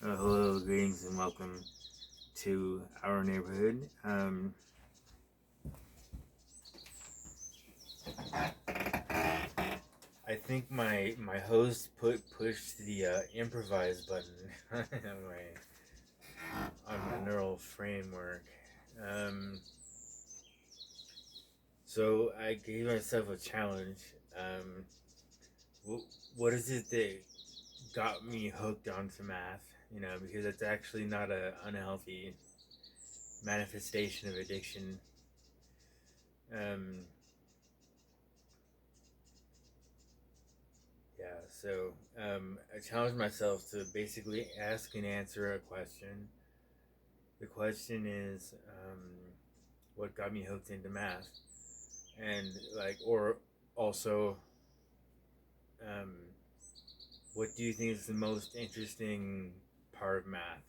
Hello, greetings, and welcome to our neighborhood. I think my host pushed the improvise button on my neural framework. Um, so I gave myself a challenge. Um, what is it that got me hooked onto math? Because it's actually not a unhealthy manifestation of addiction. Um, Yeah, I challenged myself to basically ask and answer a question. The question is, what got me hooked into math? And, or also, um, what do you think is the most interesting part of math?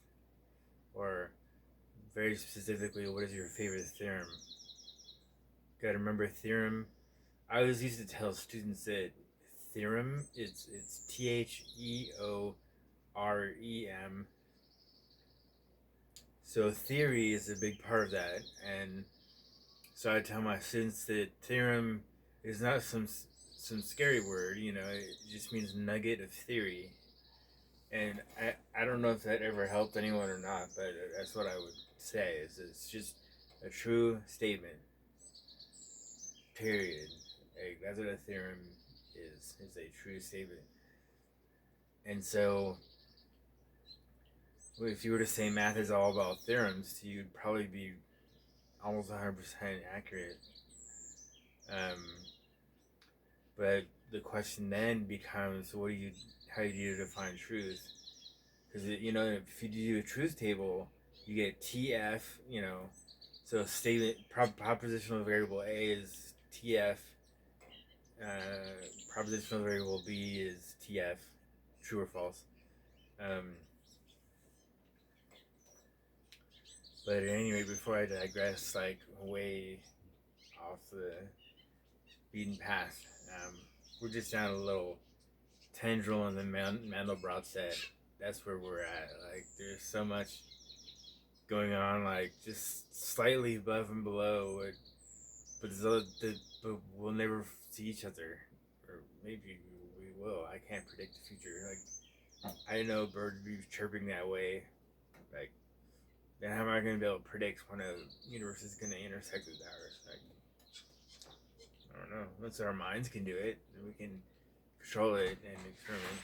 Or, very specifically, what is your favorite theorem? Gotta remember theorem. I always used to tell students that theorem, it's TheoRem. So theory is a big part of that, and so I tell my students that theorem is not some scary word. It just means nugget of theory, and I don't know if that ever helped anyone or not, but that's what I would say. Is it's just a true statement. Period. That's what a theorem is. It's a true statement, and so if you were to say math is all about theorems, you'd probably be almost 100% accurate. Um, but the question then becomes, how do you define truth? Because if you do a truth table, you get TF. So statement propositional variable A is TF. Propositional variable B is TF, true or false. Um, but at any rate, before I digress, way off the beaten path, we're just down a little tendril in the Mandelbrot set. That's where we're at. There's so much going on, just slightly above and below, but we'll never see each other, or maybe we will. I can't predict the future. I know birds be chirping that way. Like, then how am I going to be able to predict when a universe is going to intersect with ours? I don't know. Unless our minds can do it, then we can control it and experiment.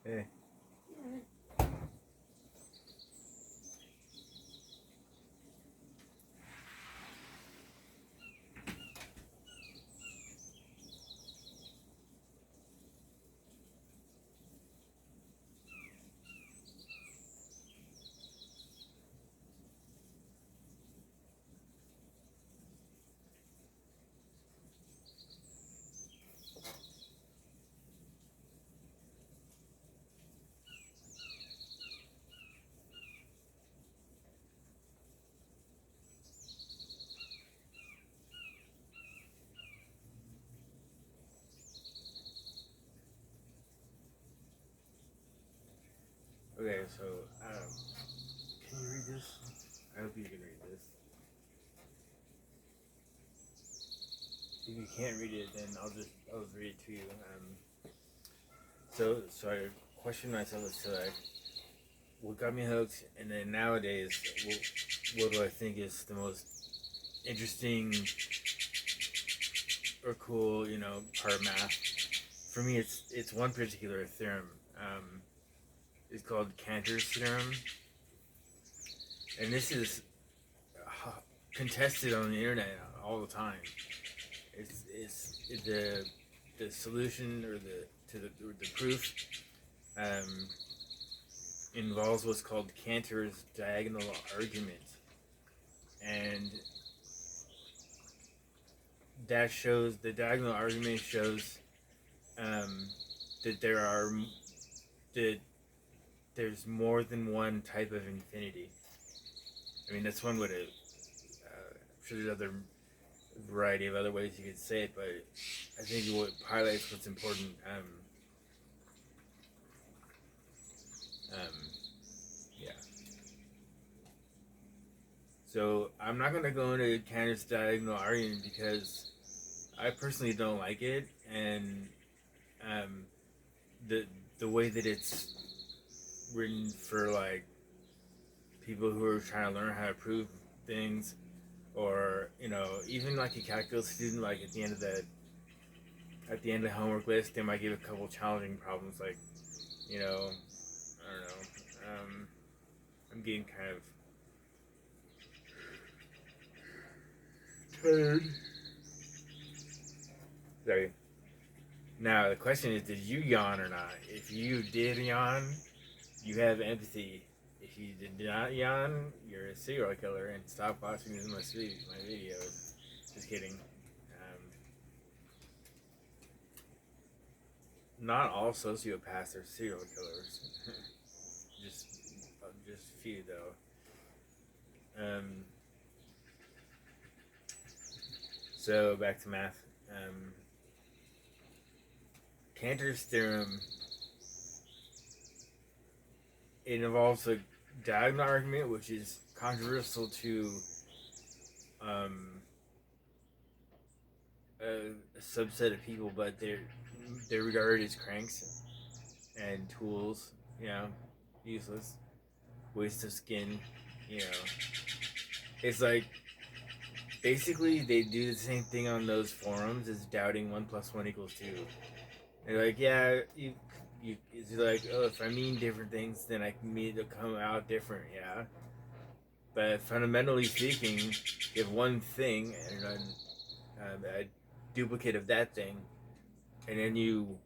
Hey. Okay, so can you read this? I hope you can read this. If you can't read it, then I'll just read it to you. So I questioned myself as to what got me hooked, and then nowadays, what do I think is the most interesting or cool, part of math for me, it's one particular theorem. It's called Cantor's theorem, and this is contested on the internet all the time. It's the solution or the proof um, involves what's called Cantor's diagonal argument, and that shows the diagonal argument shows um, that that there's more than one type of infinity. I mean, that's one way to. I'm sure there's other variety of other ways you could say it, but I think what highlights what's important. Um, yeah. So I'm not gonna go into Cantor's diagonal argument because I personally don't like it, and um, the the way that it's written for like people who are trying to learn how to prove things, or even like a calculus student, like at the end of the homework list, they might give a couple challenging problems, like I don't know. I'm getting kind of tired. Sorry. Now the question is, did you yawn or not? If you did yawn, you have empathy. If you did not yawn, you're a serial killer, and stop watching my videos. Just kidding. Not all sociopaths are serial killers. just, just few though. So back to math. Cantor's theorem. It involves a diagonal argument, which is controversial to a subset of people, but they're regarded as cranks and tools. Useless, waste of skin. You know, it's like basically they do the same thing on those forums as doubting 1+1=2. They're like, yeah, it's like, oh, if I mean different things, then I can mean to come out different, yeah. But fundamentally speaking, if one thing and a duplicate of that thing, and then you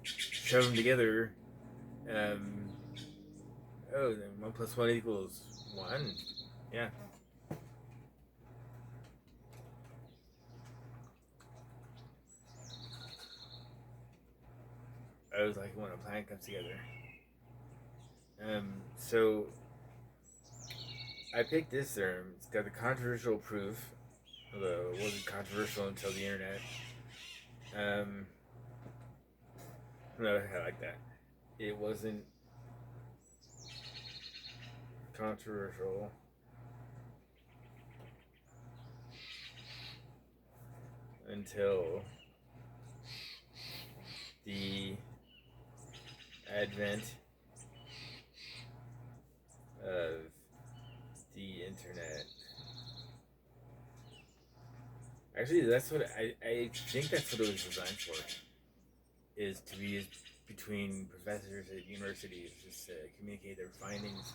shove them together, um, then 1+1=1. Yeah. I was like when a plan comes together. So I picked this term. It's got the controversial proof, although it wasn't controversial until the internet. No, I like that. It wasn't controversial until the advent of the internet. Actually, that's what I think that's what it was designed for. Is to be used between professors at universities, just to communicate their findings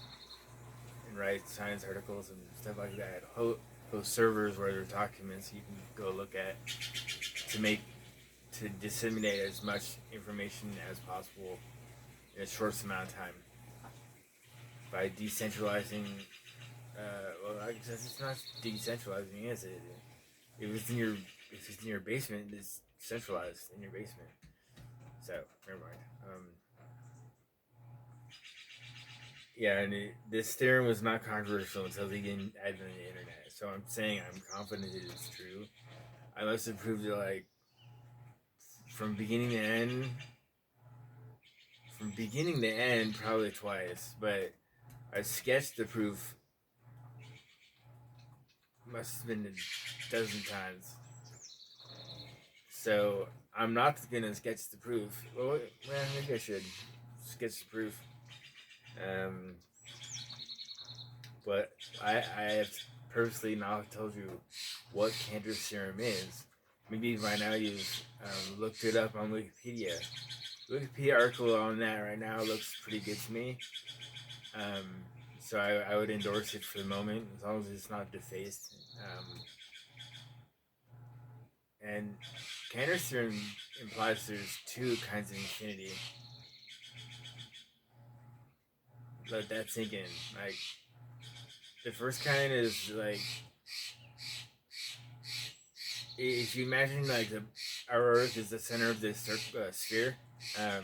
and write science articles and stuff like that. Host servers where there are documents you can go look at to disseminate as much information as possible in a short amount of time by decentralizing. Well, I guess it's not decentralizing, is it? If it's in your basement, it's centralized in your basement. So never mind. Yeah, and this theorem was not controversial until the advent of the internet. So I'm saying I'm confident it is true. I must have proved it like from beginning to end. From beginning to end, probably twice, but I sketched the proof. Must have been a dozen times. So I'm not gonna sketch the proof. Well, maybe I should sketch the proof. But I have purposely not told you what Cantor's theorem is, maybe by now you've looked it up on Wikipedia. The Wikipedia article on that right now looks pretty good to me. Um, so I would endorse it for the moment, as long as it's not defaced. And Cantor's theorem implies there's two kinds of infinity. Let that sink in. Like, the first kind is like, if you imagine like our Earth is the center of this sphere. The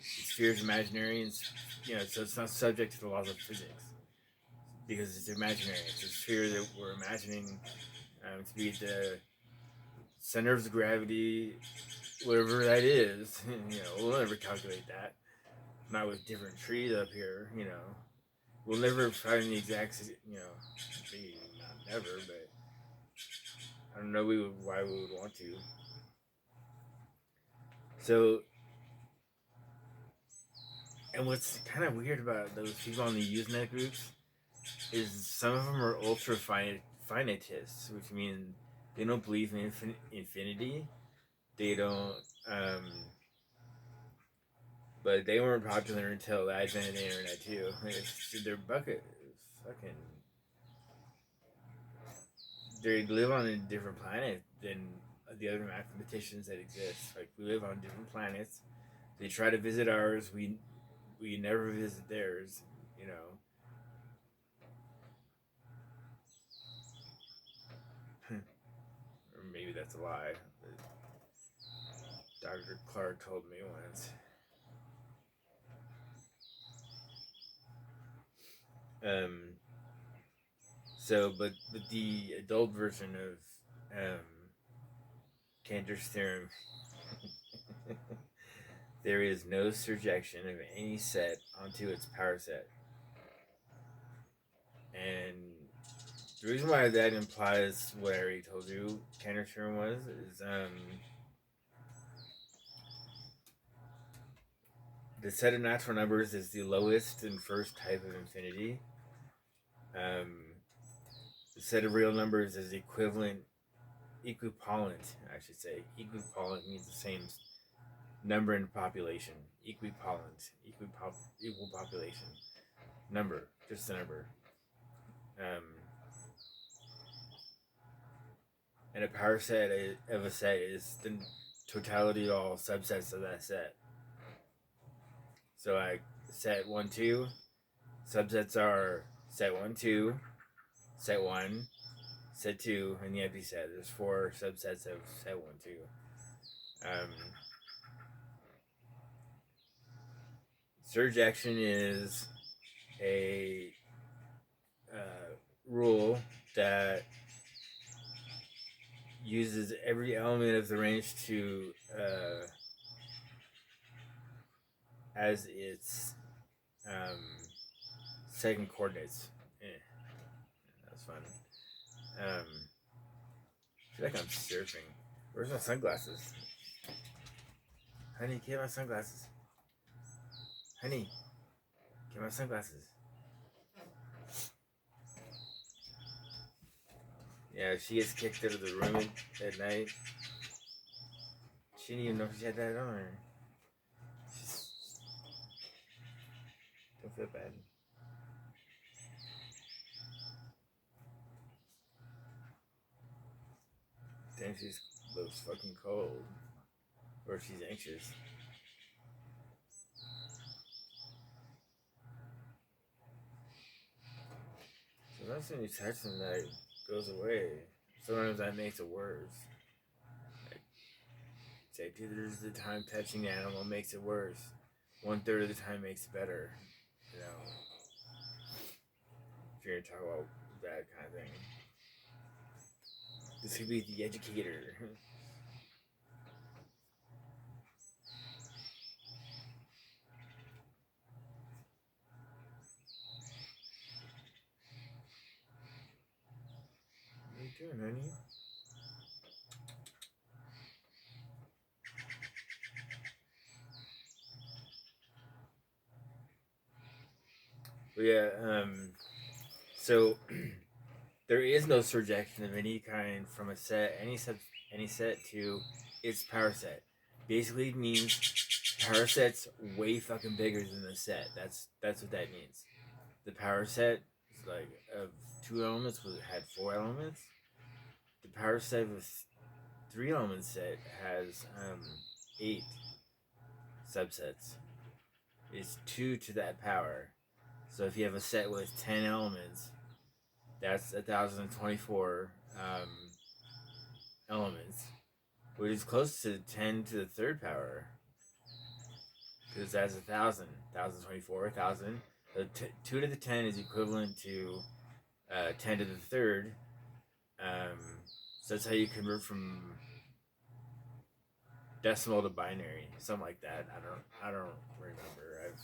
sphere is imaginary, and so it's not subject to the laws of physics because it's imaginary. It's a sphere that we're imagining to be the center of gravity, whatever that is. We'll never calculate that. Not with different trees up here. We'll never find the exact. Maybe not never, but I don't know why we would want to. So, and what's kind of weird about those people on the Usenet groups is some of them are ultra finitists, which means they don't believe in infinity. They don't. Um, but they weren't popular until the advent of the internet too. Their bucket is fucking. They live on a different planet than the other mathematicians that exist. Like, we live on different planets. They try to visit ours. We never visit theirs. You know. Or maybe that's a lie. Dr. Clark told me once. Um, but the adult version of Cantor's theorem, there is no surjection of any set onto its power set, and the reason why that implies what I already told you Cantor's theorem was is the set of natural numbers is the lowest and first type of infinity. Um, the set of real numbers is equipollent, I should say. Equipollent means the same number in population. Equal population. Number, just the number. Um, and a power set of a set is the totality of all subsets of that set. So, like, set 1, 2, subsets are set 1, 2, set 1, set 2, and the empty set. There's 4 subsets of set 1, 2. Surjection is a rule that uses every element of the range to as its second coordinates. That's fun. I feel like I'm surfing. Where's my sunglasses? Honey, get my sunglasses. Honey, get my sunglasses. Yeah, she gets kicked out of the room at night. She didn't even know she had that on her. Don't feel bad. Damn, she looks fucking cold. Or she's anxious. Sometimes when you touch them, that goes away. Sometimes that makes it worse. Like, say 2/3 of the time touching the animal makes it worse. 1/3 of the time makes it better. You know, if you're gonna talk about that kind of thing. This could be the educator. What are you doing, honey? But yeah, so there is no surjection of any kind from a set, any any set to its power set. Basically means power set's way fucking bigger than the set. That's what that means. The power set is like of two elements had four elements. The power set with three elements set has eight subsets. It's two to that power. So if you have a set with 10 elements, that's 1,024 elements, which is close to 10 to the third power. Because that's 1,000. 1,024, 1,000. So 2 to the 10 is equivalent to 10 to the third. Um, so that's how you convert from decimal to binary, something like that. I don't remember.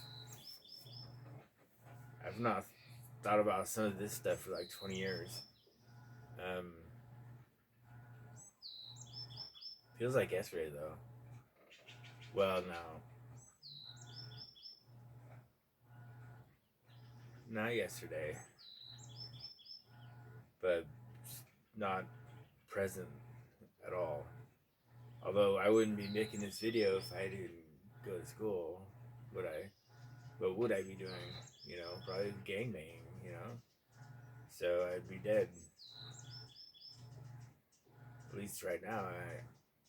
I've not thought about some of this stuff for like 20 years. Um, Feels like yesterday though. Well, no, not yesterday, but not present at all. Although I wouldn't be making this video if I didn't go to school, would I? What would I be doing? You know, probably gangbanging. You know, so I'd be dead. At least right now,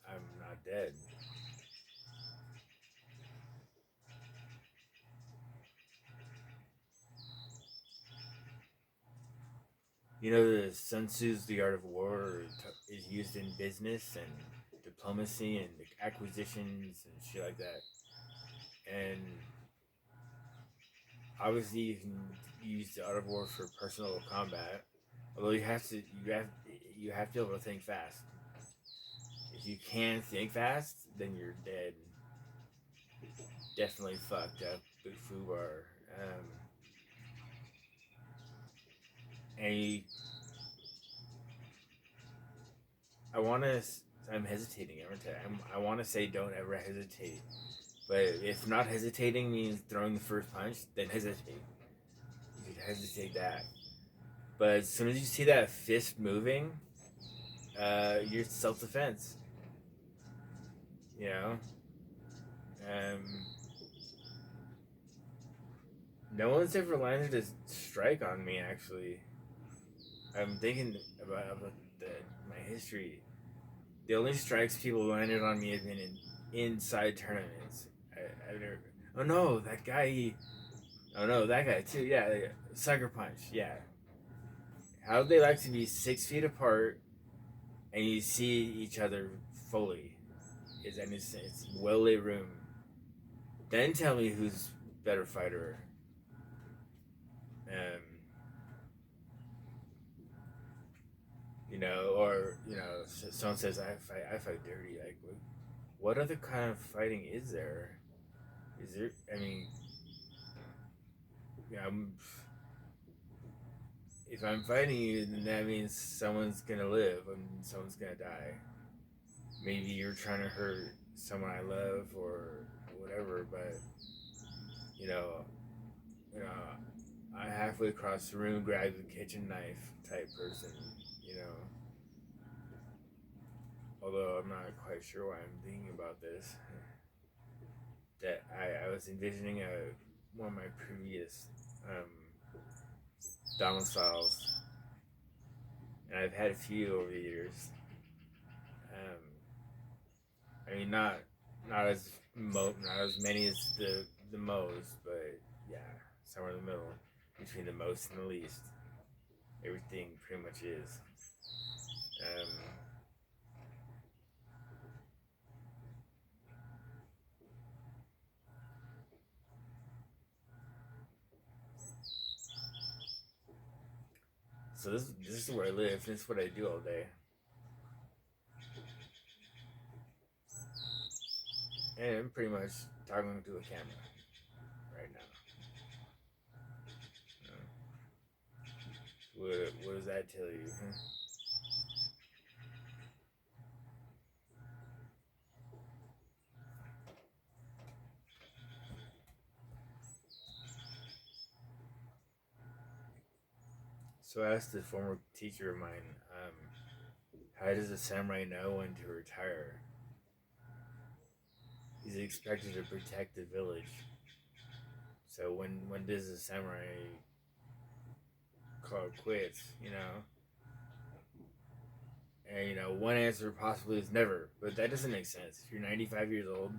I'm not dead. You know, the Sun Tzu's The Art of War is used in business and diplomacy and acquisitions and shit like that. And obviously, you can use the Art of War for personal combat. Although you have to be able to think fast. If you can think fast, then you're dead. Definitely fucked up, big foobar. And you, I want to. I'm hesitating every time. I want to say don't ever hesitate, but if not hesitating means throwing the first punch, then hesitate. You should hesitate that. But as soon as you see that fist moving, you're self defense. You know, um, no one's ever landed a strike on me. Actually, I'm thinking about my history. The only strikes people landed on me have been in inside tournaments. I've never. Oh no, that guy. Oh no, that guy too. Yeah, sucker punch. Yeah. How would they like to be 6 feet apart and you see each other fully? It's well lit room. Then tell me who's better fighter. Um, someone says I fight dirty. Like, what other kind of fighting is there? Is there? I mean, yeah, if I'm fighting you, then that means someone's gonna live and someone's gonna die. Maybe you're trying to hurt someone I love or whatever, but you know, you know, I halfway across the room grab the kitchen knife type person, you know. Although I'm not quite sure why I'm thinking about this. That I was envisioning one of my previous domiciles, and I've had a few over the years. Um, I mean, not as many as the most, but yeah, somewhere in the middle between the most and the least. Everything pretty much is. Um, so this is where I live. This is what I do all day, and I'm pretty much talking to a camera right now. What does that tell you? So I asked a former teacher of mine, How does a samurai know when to retire? He's expected to protect the village. So when does a samurai call it quits? And one answer possibly is never, but that doesn't make sense. If you're 95 years old,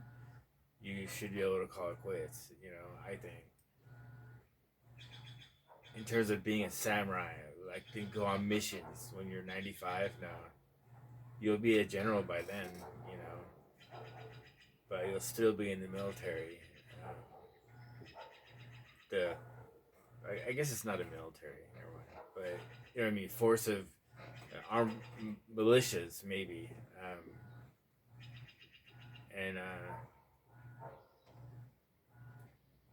you should be able to call it quits. I think in terms of being a samurai, like to go on missions when you're 95. No, you'll be a general by then. But you'll still be in the military. Uh, the I guess it's not a military, never mind. But you know what I mean, force of armed militias maybe, and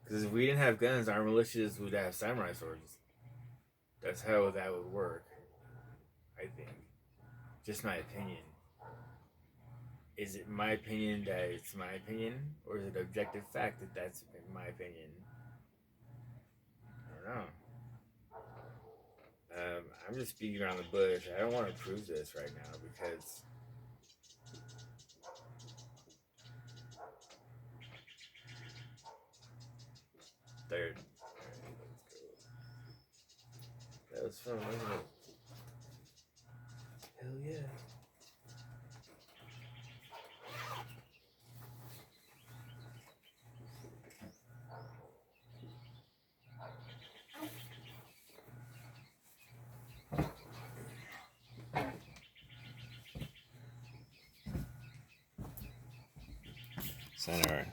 because if we didn't have guns, our militias would have samurai swords. That's how that would work. I think, just my opinion. Is it my opinion that it's my opinion, or is it objective fact that that's my opinion? I don't know. I'm just speaking around the bush. I don't want to prove this right now because third. Alright, let's go. That was fun, wasn't it? Hell yeah. Center.